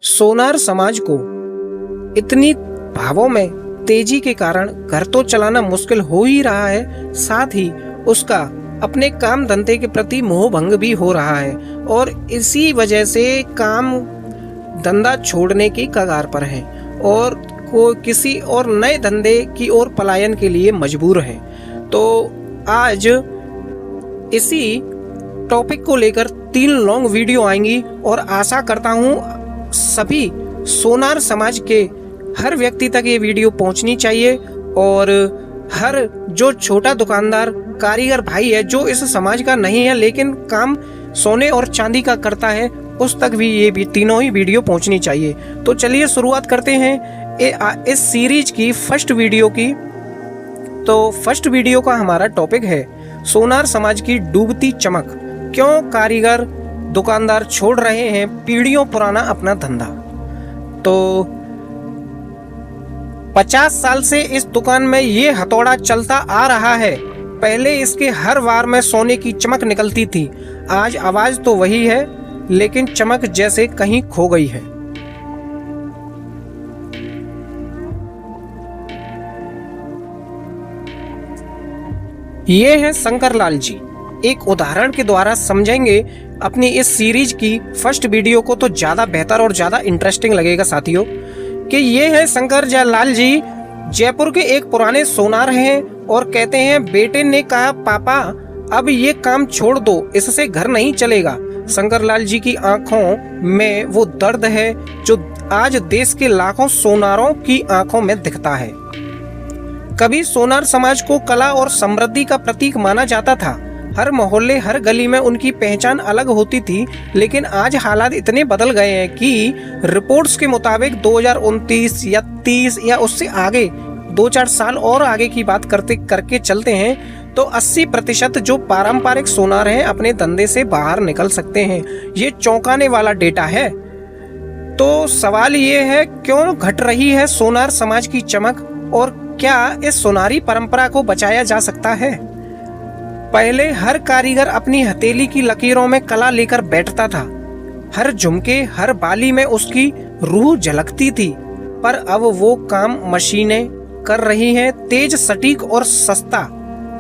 सोनार समाज को इतनी भावों में तेजी के कारण घर तो चलाना मुश्किल हो ही रहा है, साथ ही उसका अपने काम धंधे के प्रति मोह भंग भी हो रहा है और इसी वजह से काम धंधा छोड़ने की कगार पर है और को किसी और नए धंधे की ओर पलायन के लिए मजबूर है। तो आज इसी टॉपिक को लेकर 3 लॉन्ग वीडियो आएंगी और आशा करता हूँ सभी सोनार समाज के हर व्यक्ति तक ये वीडियो पहुंचनी चाहिए और हर जो छोटा दुकानदार कारीगर भाई है जो इस समाज का नहीं है लेकिन काम सोने और चांदी का करता है, उस तक भी ये भी तीनों ही वीडियो पहुंचनी चाहिए। तो चलिए शुरुआत करते हैं इस सीरीज की फर्स्ट वीडियो की। तो फर्स्ट वीडियो का हमारा टॉपिक है सोनार समाज की डूबती चमक, क्यों कारीगर दुकानदार छोड़ रहे हैं पीढ़ियों पुराना अपना धंधा। तो 50 साल से इस दुकान में ये हथौड़ा चलता आ रहा है। पहले इसके हर वार में सोने की चमक निकलती थी, आज आवाज तो वही है लेकिन चमक जैसे कहीं खो गई है। ये है शंकर लाल जी। एक उदाहरण के द्वारा समझेंगे अपनी इस सीरीज की फर्स्ट वीडियो को तो ज्यादा बेहतर और ज्यादा इंटरेस्टिंग लगेगा साथियों, कि ये है शंकर लाल जी, जयपुर के एक पुराने सोनार हैं और कहते हैं बेटे ने कहा पापा अब ये काम छोड़ दो, इससे घर नहीं चलेगा। शंकर लाल जी की आंखों में वो दर्द है जो आज देश के लाखों सोनारों की आंखों में दिखता है। कभी सोनार समाज को कला और समृद्धि का प्रतीक माना जाता था, हर मोहल्ले हर गली में उनकी पहचान अलग होती थी, लेकिन आज हालात इतने बदल गए हैं कि रिपोर्ट्स के मुताबिक 2029 या 30 या उससे आगे 2-4 साल और आगे की बात करके चलते हैं तो 80% जो पारंपरिक सोनार हैं अपने धंधे से बाहर निकल सकते हैं। ये चौंकाने वाला डेटा है। तो सवाल ये है, क्यों घट रही है सोनार समाज की चमक और क्या इस सोनारी परंपरा को बचाया जा सकता है। पहले हर कारीगर अपनी हथेली की लकीरों में कला लेकर बैठता था, हर झुमके हर बाली में उसकी रूह झलकती थी, पर अब वो काम मशीनें कर रही हैं, तेज सटीक और सस्ता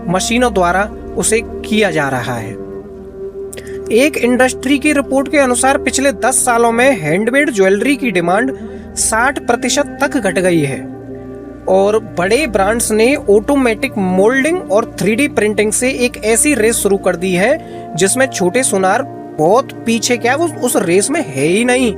मशीनों द्वारा उसे किया जा रहा है। एक इंडस्ट्री की रिपोर्ट के अनुसार पिछले 10 सालों में हैंडमेड ज्वेलरी की डिमांड 60% तक घट गई है और बड़े ब्रांड्स ने ऑटोमेटिक मोल्डिंग और 3D प्रिंटिंग से एक ऐसी रेस शुरू कर दी है जिसमें छोटे सोनार बहुत पीछे, क्या वो उस रेस में है ही नहीं।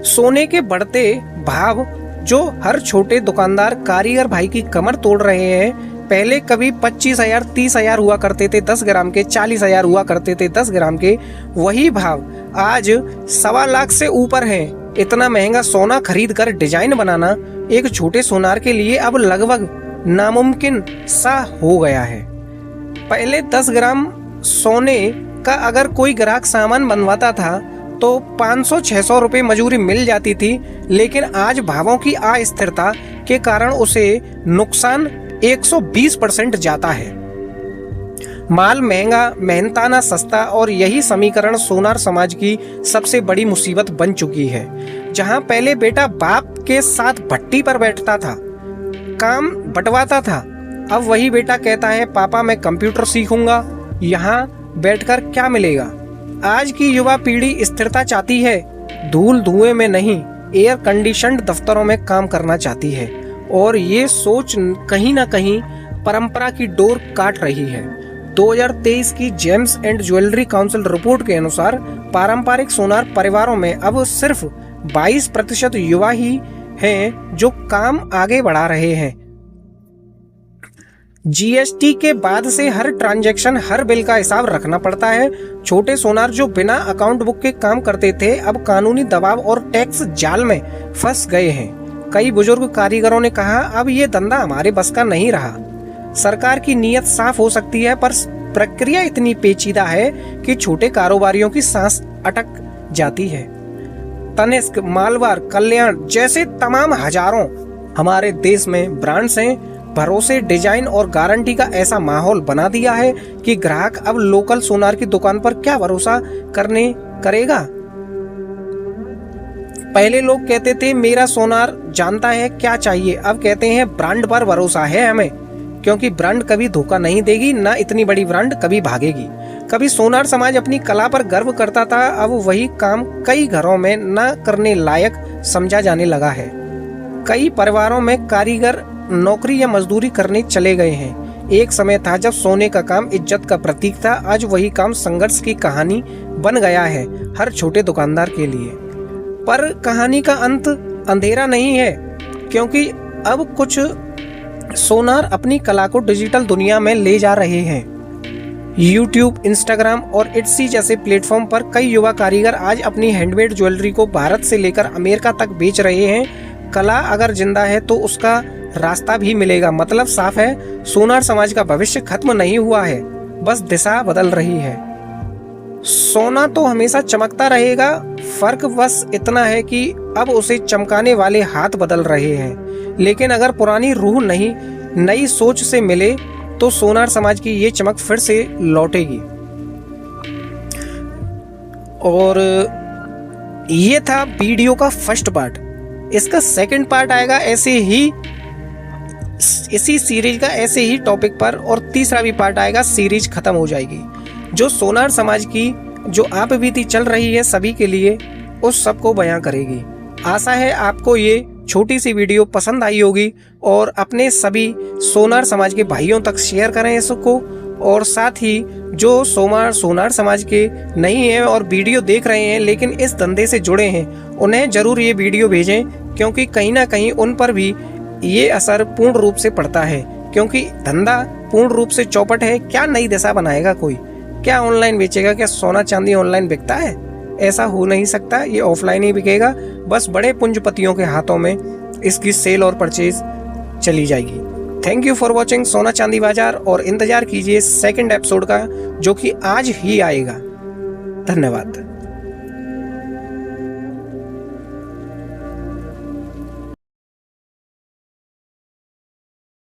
सोने के बढ़ते भाव जो हर छोटे दुकानदार कारीगर भाई की कमर तोड़ रहे हैं, पहले कभी 25,000 30,000 हुआ करते थे 10 ग्राम के, 40,000 हुआ करते थे 10 ग्राम के, वही भाव आज 1.25 लाख से ऊपर है। इतना महंगा सोना खरीद कर डिजाइन बनाना एक छोटे सोनार के लिए अब लगभग नामुमकिन सा हो गया है। पहले 10 ग्राम सोने का अगर कोई ग्राहक सामान बनवाता था तो 500-600 रुपए मजूरी मिल जाती थी, लेकिन आज भावों की अस्थिरता के कारण उसे नुकसान 120% जाता है। माल महंगा, मेहनताना सस्ता, और यही समीकरण सोनार समाज की सबसे बड़ी मुसीबत बन चुकी है। जहां पहले बेटा बाप के साथ भट्टी पर बैठता था, काम बंटवाता था, अब वही बेटा कहता है पापा मैं कंप्यूटर सीखूंगा, यहाँ बैठकर क्या मिलेगा। आज की युवा पीढ़ी स्थिरता चाहती है, धूल धुएं में नहीं, एयर कंडीशन्ड दफ्तरों में काम करना चाहती है और ये सोच कहीं ना कहीं परंपरा की डोर काट रही है। 2023 की James and jewellery council report के अनुसार पारंपरिक सोनार परिवारों में अब सिर्फ 22% युवा ही हैं जो काम आगे बढ़ा रहे हैं। जीएसटी के बाद से हर ट्रांजैक्शन हर बिल का हिसाब रखना पड़ता है। छोटे सोनार जो बिना अकाउंट बुक के काम करते थे अब कानूनी दबाव और टैक्स जाल में फंस गए हैं। कई बुजुर्ग कारीगरों ने कहा अब ये धंधा हमारे बस का नहीं रहा। सरकार की नीयत साफ हो सकती है पर प्रक्रिया इतनी पेचीदा है कि छोटे कारोबारियों की सांस अटक जाती है। तनिष्क, मालवार, कल्याण जैसे तमाम हजारों हमारे देश में ब्रांड्स हैं। भरोसे, डिजाइन और गारंटी का ऐसा माहौल बना दिया है कि ग्राहक अब लोकल सोनार की दुकान पर क्या भरोसा करेगा। पहले लोग कहते थे मेरा सोनार जानता है क्या चाहिए, अब कहते हैं ब्रांड पर भरोसा है हमें, क्योंकि ब्रांड कभी धोखा नहीं देगी, ना इतनी बड़ी ब्रांड कभी भागेगी। कभी सोनार समाज अपनी कला पर गर्व करता था, अब वही काम कई घरों में न करने लायक समझा जाने लगा है। कई परिवारों में कारीगर नौकरी या मजदूरी करने चले गए हैं। एक समय था जब सोने का काम इज्जत का प्रतीक था, आज वही काम संघर्ष की कहानी बन गया है हर छोटे दुकानदार के लिए। पर कहानी का अंत अंधेरा नहीं है, क्योंकि अब कुछ सोनार अपनी कला को डिजिटल दुनिया में ले जा रहे हैं। YouTube, Instagram और Etsy जैसे प्लेटफॉर्म पर कई युवा कारीगर आज अपनी हैंडमेड ज्वेलरी को भारत से लेकर अमेरिका तक बेच रहे हैं। कला अगर जिंदा है तो उसका रास्ता भी मिलेगा। मतलब साफ है, सोनार समाज का भविष्य खत्म नहीं हुआ है, बस दिशा बदल रही है। सोना तो हमेशा चमकता रहेगा, फर्क बस इतना है कि अब उसे चमकाने वाले हाथ बदल रहे हैं। लेकिन अगर पुरानी रूह नहीं, नई सोच से मिले तो सोनार समाज की ये चमक फिर से लौटेगी। और ये था वीडियो का फर्स्ट पार्ट। इसका सेकंड पार्ट आएगा ऐसे ही, इसी सीरीज का ऐसे ही टॉपिक पर, और तीसरा भी पार्ट आएगा, सीरीज खत्म हो जाएगी। जो सोनार समाज की जो आप बीती चल रही है सभी के लिए, उस सब को बयां करेगी। आशा है आपको ये छोटी सी वीडियो पसंद आई होगी, और अपने सभी सोनार समाज के भाइयों तक शेयर करें इसको। और साथ ही जो सोनार समाज के नहीं हैं और वीडियो देख रहे हैं लेकिन इस धंधे से जुड़े हैं, उन्हें जरूर ये वीडियो भेजें, क्योंकि कहीं ना कहीं उन पर भी ये असर पूर्ण रूप से पड़ता है। क्योंकि धंधा पूर्ण रूप से चौपट है। क्या नई दिशा बनाएगा कोई? क्या ऑनलाइन बेचेगा? क्या सोना चांदी ऑनलाइन बिकता है? ऐसा हो नहीं सकता, ये ऑफलाइन ही बिकेगा। बस बड़े पूंजीपतियों के हाथों में इसकी सेल और परचेज चली जाएगी। थैंक यू फॉर वॉचिंग सोना चांदी बाजार, और इंतजार कीजिए सेकंड एपिसोड का, जो कि आज ही आएगा। धन्यवाद।